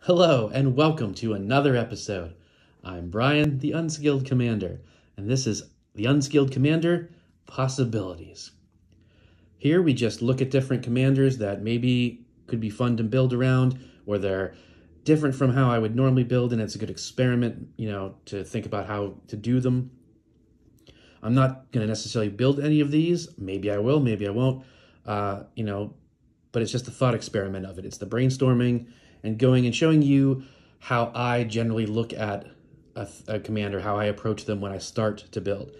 Hello, and welcome to another episode. I'm Brian, the Unskilled Commander, and this is the Unskilled Commander Possibilities. Here we just look at different commanders that maybe could be fun to build around, or they're different from how I would normally build, and it's a good experiment, to think about how to do them. I'm not going to necessarily build any of these. Maybe I will, maybe I won't, but it's just a thought experiment of it. It's the brainstorming and going and showing you how I generally look at a commander, how I approach them when I start to build.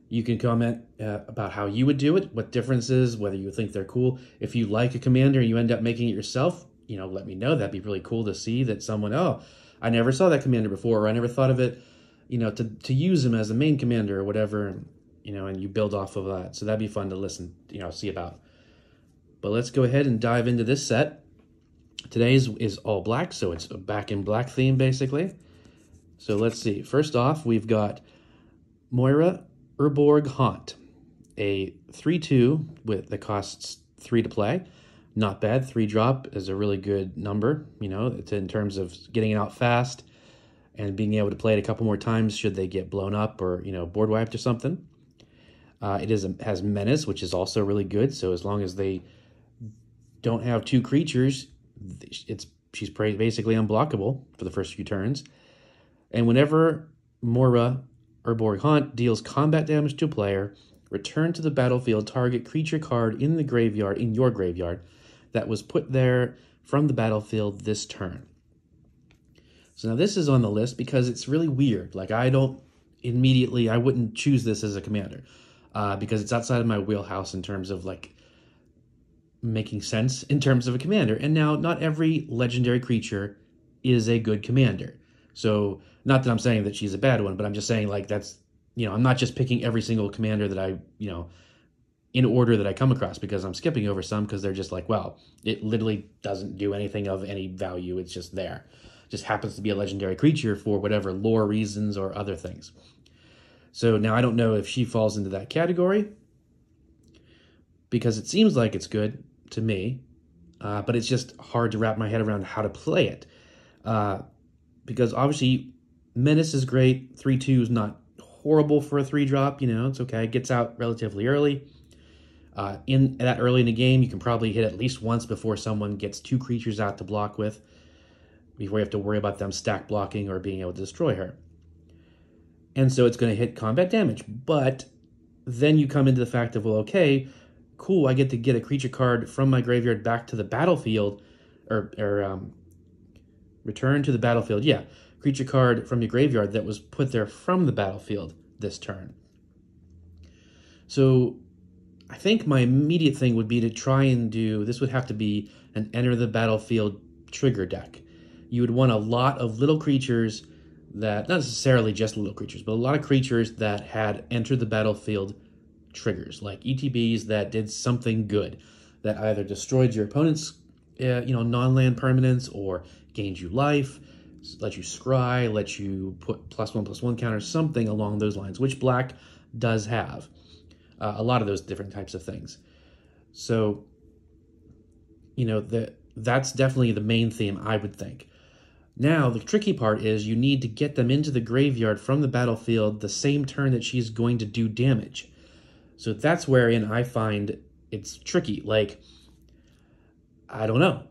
You can comment about how you would do it, what differences, whether you think they're cool. If you like a commander and you end up making it yourself, let me know. That'd be really cool to see that someone, I never saw that commander before, or I never thought of it, to use him as the main commander or whatever, and you build off of that. So that'd be fun to listen, see about. But let's go ahead and dive into this set. Today's is all black, so it's a back in black theme, basically. So let's see. First off, we've got Moira Urborg Haunt, a 3/2 that costs 3 to play. Not bad. 3-drop is a really good number, it's in terms of getting it out fast and being able to play it a couple more times should they get blown up or, board wiped or something. Has Menace, which is also really good, so as long as they don't have 2 creatures, she's basically unblockable for the first few turns. And whenever Moira Urborg Haunt deals combat damage to a player, return to the battlefield target creature card in your graveyard, that was put there from the battlefield this turn. So now this is on the list because it's really weird. Like I wouldn't choose this as a commander because it's outside of my wheelhouse in terms of like making sense in terms of a commander. And now not every legendary creature is a good commander. So not that I'm saying that she's a bad one, but I'm just saying like that's, I'm not just picking every single commander that I, in order that I come across, because I'm skipping over some because they're just like, well, it literally doesn't do anything of any value. It's just there. It just happens to be a legendary creature for whatever lore reasons or other things. So now I don't know if she falls into that category because it seems like it's good to me, but it's just hard to wrap my head around how to play it. Because obviously Menace is great. 3/2 is not horrible for a 3-drop, it's okay. It gets out relatively early. In that early in the game, you can probably hit at least once before someone gets 2 creatures out to block with, before you have to worry about them stack blocking or being able to destroy her. And so it's going to hit combat damage. But then you come into the fact of, well, okay, cool, I get to get a creature card from my graveyard back to the battlefield, or return to the battlefield. Yeah, creature card from your graveyard that was put there from the battlefield this turn. So I think my immediate thing would be to try and this would have to be an enter the battlefield trigger deck. You would want a lot of little creatures that, not necessarily just little creatures, but a lot of creatures that had entered the battlefield triggers, like ETBs that did something good, that either destroyed your opponent's non-land permanents or gained you life, let you scry, let you put +1/+1 counters, something along those lines, which black does have a lot of those different types of things. So that's definitely the main theme, I would think. Now, the tricky part is you need to get them into the graveyard from the battlefield the same turn that she's going to do damage. So that's wherein I find it's tricky. Like, I don't know.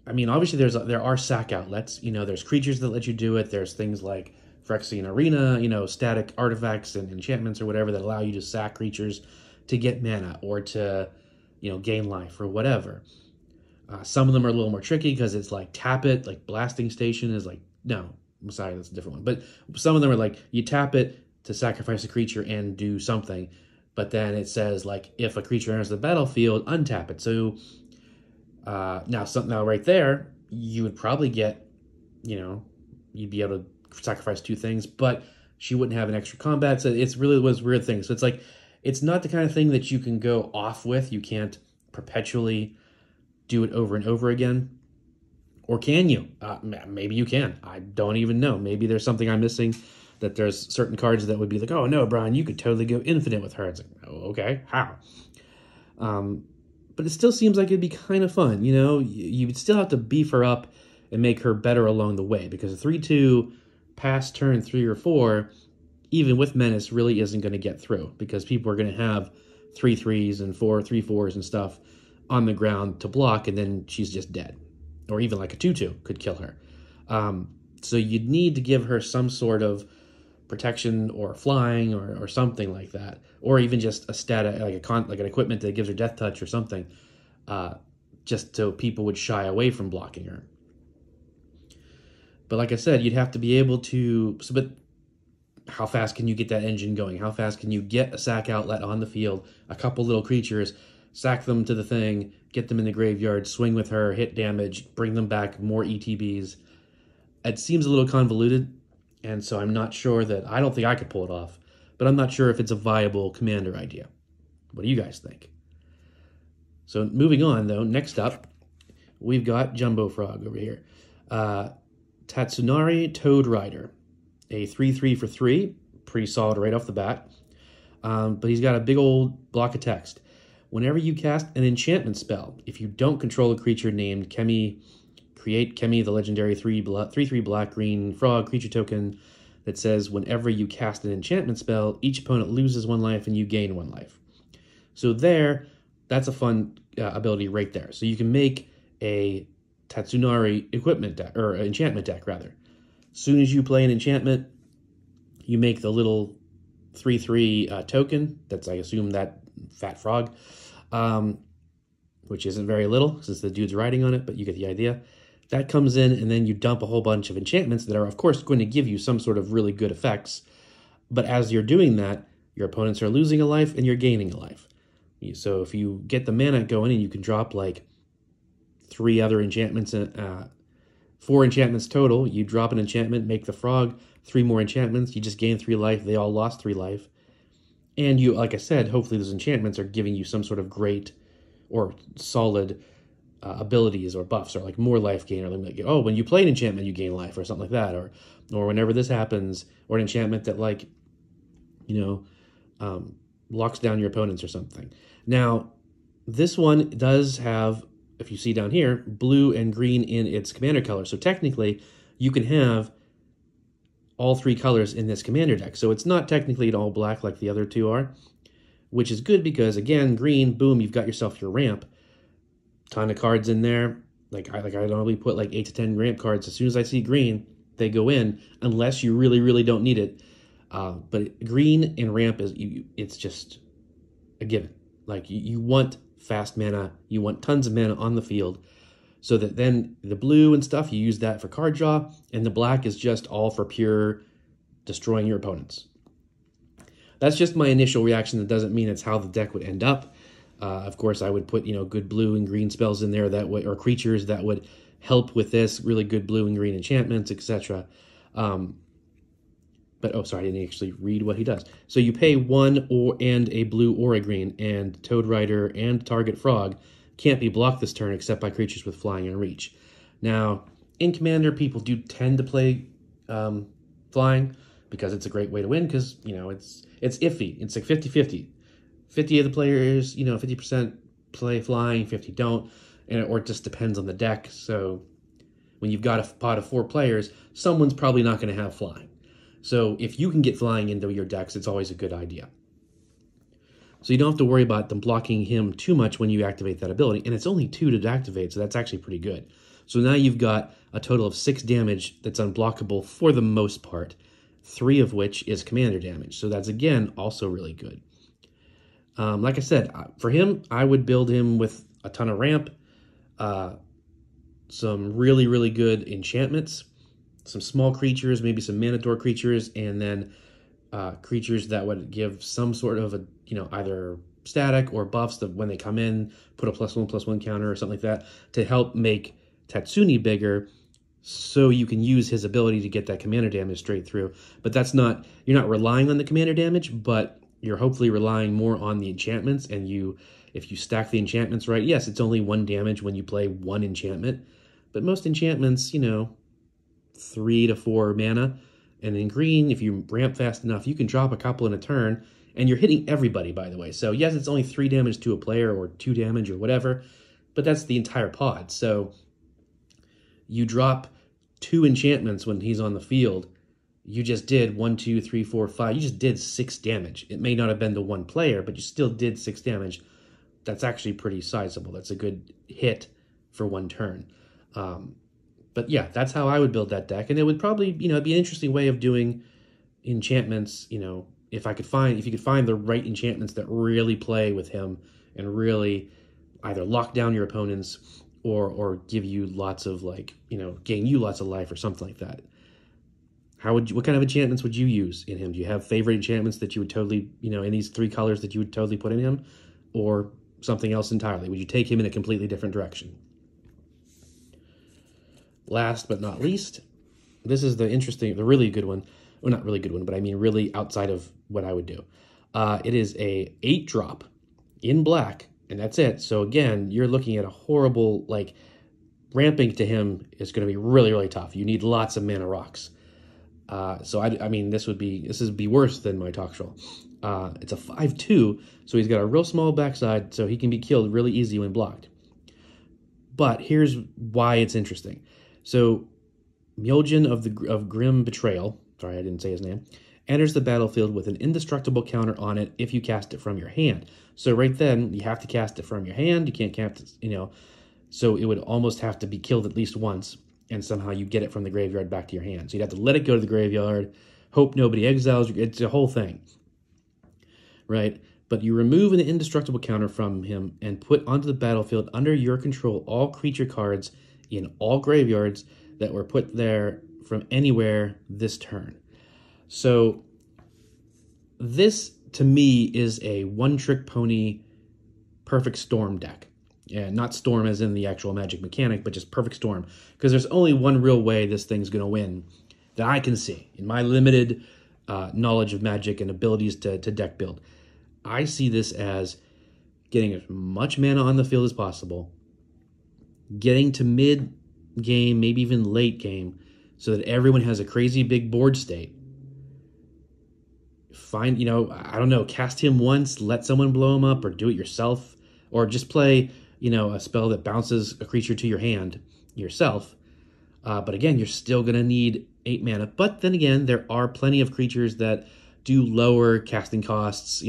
Obviously there are sack outlets. There's creatures that let you do it. There's things like Phyrexian Arena, static artifacts and enchantments or whatever that allow you to sack creatures to get mana or to, gain life or whatever. Some of them are a little more tricky because it's like tap it, like Blasting Station is like, no, I'm sorry, that's a different one. But some of them are like you tap it to sacrifice a creature and do something. But then it says, like, if a creature enters the battlefield, untap it. So now right there, you would probably get, you'd be able to sacrifice 2 things, but she wouldn't have an extra combat. So it's really was weird thing. So it's like, it's not the kind of thing that you can go off with. You can't perpetually do it over and over again. Or can you? Maybe you can. I don't even know. Maybe there's something I'm missing, that there's certain cards that would be like, oh no, Brian, you could totally go infinite with her. It's like, oh, okay, how? but it still seems like it'd be kind of fun. You know, you would still have to beef her up and make her better along the way, because a 3/2 past turn 3 or 4, even with Menace, really isn't going to get through, because people are going to have 3/3s and 3/4s and stuff on the ground to block, and then she's just dead. Or even like a 2/2 could kill her. So you'd need to give her some sort of protection or flying or something like that, or even just a stat like an equipment that gives her death touch or something, just so people would shy away from blocking her. But like I said, you'd have to be able to. But how fast can you get that engine going? How fast can you get a sack outlet on the field? A couple little creatures, sack them to the thing, get them in the graveyard, swing with her, hit damage, bring them back, more ETBs. It seems a little convoluted, and so I'm not sure that. I don't think I could pull it off, but I'm not sure if it's a viable commander idea. What do you guys think? So moving on, though, next up, we've got Jumbo Frog over here. Tatsunari Toad Rider, a 3/3 for 3, pretty solid right off the bat. But he's got a big old block of text. Whenever you cast an enchantment spell, if you don't control a creature named Kemi, create Kemi, the legendary 3/3 black-green frog creature token that says whenever you cast an enchantment spell, each opponent loses 1 life and you gain 1 life. So that's a fun ability right there. So you can make a Tatsunari equipment deck, or enchantment deck, rather. As soon as you play an enchantment, you make the little 3/3 token. That's, I assume, that fat frog, which isn't very little since the dude's riding on it, but you get the idea. That comes in, and then you dump a whole bunch of enchantments that are, of course, going to give you some sort of really good effects. But as you're doing that, your opponents are losing a life and you're gaining a life. So if you get the mana going and you can drop like 3 other enchantments, 4 enchantments total, you drop an enchantment, make the frog 3 more enchantments, you just gain 3 life, they all lost 3 life. And you, like I said, hopefully those enchantments are giving you some sort of great or solid abilities or buffs, or like more life gain, or like, oh, when you play an enchantment you gain life, or something like that, or whenever this happens, or an enchantment that, like, locks down your opponents or something. Now, this one does have, if you see down here, blue and green in its commander color. So technically, you can have all 3 colors in this commander deck. So it's not technically all black like the other 2 are, which is good because, again, green, boom, you've got yourself your ramp. Ton of cards in there. Like I normally put like 8 to 10 ramp cards. As soon as I see green, they go in, unless you really, really don't need it. But green and ramp it's just a given. Like you want fast mana, you want tons of mana on the field, so that then the blue and stuff, you use that for card draw, and the black is just all for pure destroying your opponents. That's just my initial reaction. That doesn't mean it's how the deck would end up. Of course, I would put good blue and green spells in there that would, or creatures that would help with this, really good blue and green enchantments, etc. But, oh, sorry, I didn't actually read what he does. So you pay 1 and a blue or a green, and Toad Rider and target frog can't be blocked this turn except by creatures with flying and reach. Now, in Commander, people do tend to play flying because it's a great way to win, because, it's iffy. It's like 50-50. 50 of the players, 50% play flying, 50 don't, or it just depends on the deck. So when you've got a pot of 4 players, someone's probably not going to have flying. So if you can get flying into your decks, it's always a good idea. So you don't have to worry about them blocking him too much when you activate that ability, and it's only 2 to activate, so that's actually pretty good. So now you've got a total of 6 damage that's unblockable for the most part, 3 of which is commander damage. So that's, again, also really good. Like I said, for him, I would build him with a ton of ramp, some really, really good enchantments, some small creatures, maybe some Minotaur creatures, and then creatures that would give some sort of either static or buffs that when they come in, put a +1/+1 counter or something like that to help make Tatsuni bigger, so you can use his ability to get that commander damage straight through. But you're not relying on the commander damage, but you're hopefully relying more on the enchantments, and if you stack the enchantments right, yes, it's only 1 damage when you play 1 enchantment, but most enchantments, 3 to 4 mana, and in green, if you ramp fast enough, you can drop a couple in a turn, And you're hitting everybody, by the way. So yes, it's only 3 damage to a player or 2 damage or whatever, but that's the entire pod. So you drop 2 enchantments when he's on the field. You just did 1, 2, 3, 4, 5. You just did 6 damage. It may not have been to one player, but you still did 6 damage. That's actually pretty sizable. That's a good hit for one turn. But yeah, that's how I would build that deck. And it would probably, be an interesting way of doing enchantments, if you could find the right enchantments that really play with him and really either lock down your opponents or give you lots of gain you lots of life or something like that. What kind of enchantments would you use in him? Do you have favorite enchantments that you would totally, in these 3 colors that you would totally put in him, or something else entirely? Would you take him in a completely different direction? Last but not least, this is the really good one. Well, not really good one, but I mean really outside of what I would do. It is a 8-drop in black, and that's it. So again, you're looking at a horrible, ramping to him is going to be really, really tough. You need lots of mana rocks. So I mean, this would be worse than my Toxtrol. It's a 5/2, so he's got a real small backside, so he can be killed really easy when blocked. But here's why it's interesting. So Mjolnir of Grim Betrayal, sorry I didn't say his name, enters the battlefield with an indestructible counter on it if you cast it from your hand. So right then, you have to cast it from your hand. You can't cast it, so it would almost have to be killed at least once, and somehow you get it from the graveyard back to your hand. So you'd have to let it go to the graveyard, hope nobody exiles you. It's a whole thing, right? But you remove an indestructible counter from him and put onto the battlefield under your control all creature cards in all graveyards that were put there from anywhere this turn. So this, to me, is a one-trick pony perfect storm deck. Yeah, not storm as in the actual Magic mechanic, but just perfect storm. Because there's only one real way this thing's going to win that I can see in my limited knowledge of Magic and abilities to deck build. I see this as getting as much mana on the field as possible, getting to mid-game, maybe even late game, so that everyone has a crazy big board state. Find, I don't know, cast him once, let someone blow him up, or do it yourself, or just play, a spell that bounces a creature to your hand yourself. But again, you're still going to need 8 mana. But then again, there are plenty of creatures that do lower casting costs,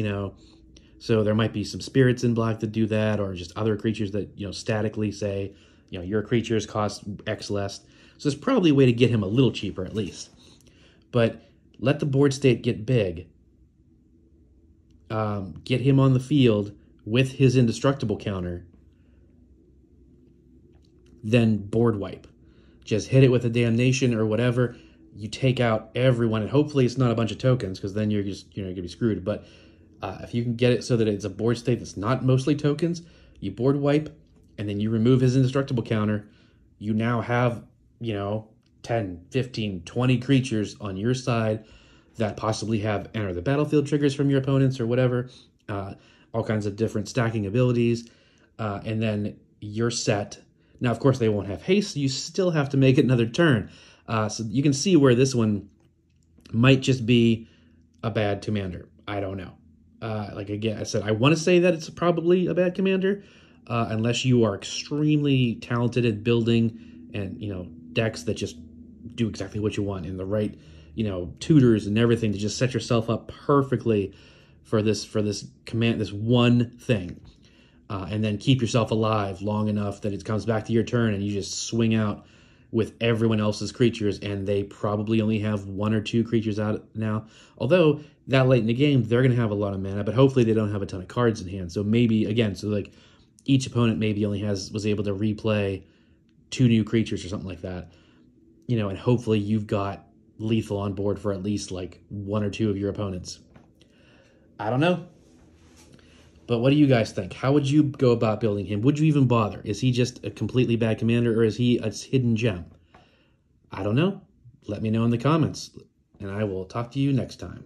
so there might be some spirits in black that do that, or just other creatures that, statically say, your creatures cost X less. So there's probably a way to get him a little cheaper at least. But let the board state get big. Get him on the field with his indestructible counter. Then board wipe. Just hit it with a damnation or whatever. You take out everyone, and hopefully it's not a bunch of tokens, because then you're just going to be screwed. But if you can get it so that it's a board state that's not mostly tokens, you board wipe, and then you remove his indestructible counter. You now have 10, 15, 20 creatures on your side that possibly have enter the battlefield triggers from your opponents or whatever, all kinds of different stacking abilities, and then you're set. Now, of course, they won't have haste, so you still have to make it another turn. So you can see where this one might just be a bad commander. I don't know. Again, I said, I want to say that it's probably a bad commander, unless you are extremely talented at building and, decks that just do exactly what you want in the right, tutors and everything to just set yourself up perfectly for this command, this one thing, and then keep yourself alive long enough that it comes back to your turn and you just swing out with everyone else's creatures, and they probably only have 1 or 2 creatures out now. Although that late in the game, they're going to have a lot of mana, but hopefully they don't have a ton of cards in hand. So maybe, again, each opponent maybe only was able to replay 2 new creatures or something like that. And hopefully you've got lethal on board for at least 1 or 2 of your opponents. I don't know. But what do you guys think? How would you go about building him? Would you even bother? Is he just a completely bad commander, or is he a hidden gem? I don't know. Let me know in the comments, and I will talk to you next time.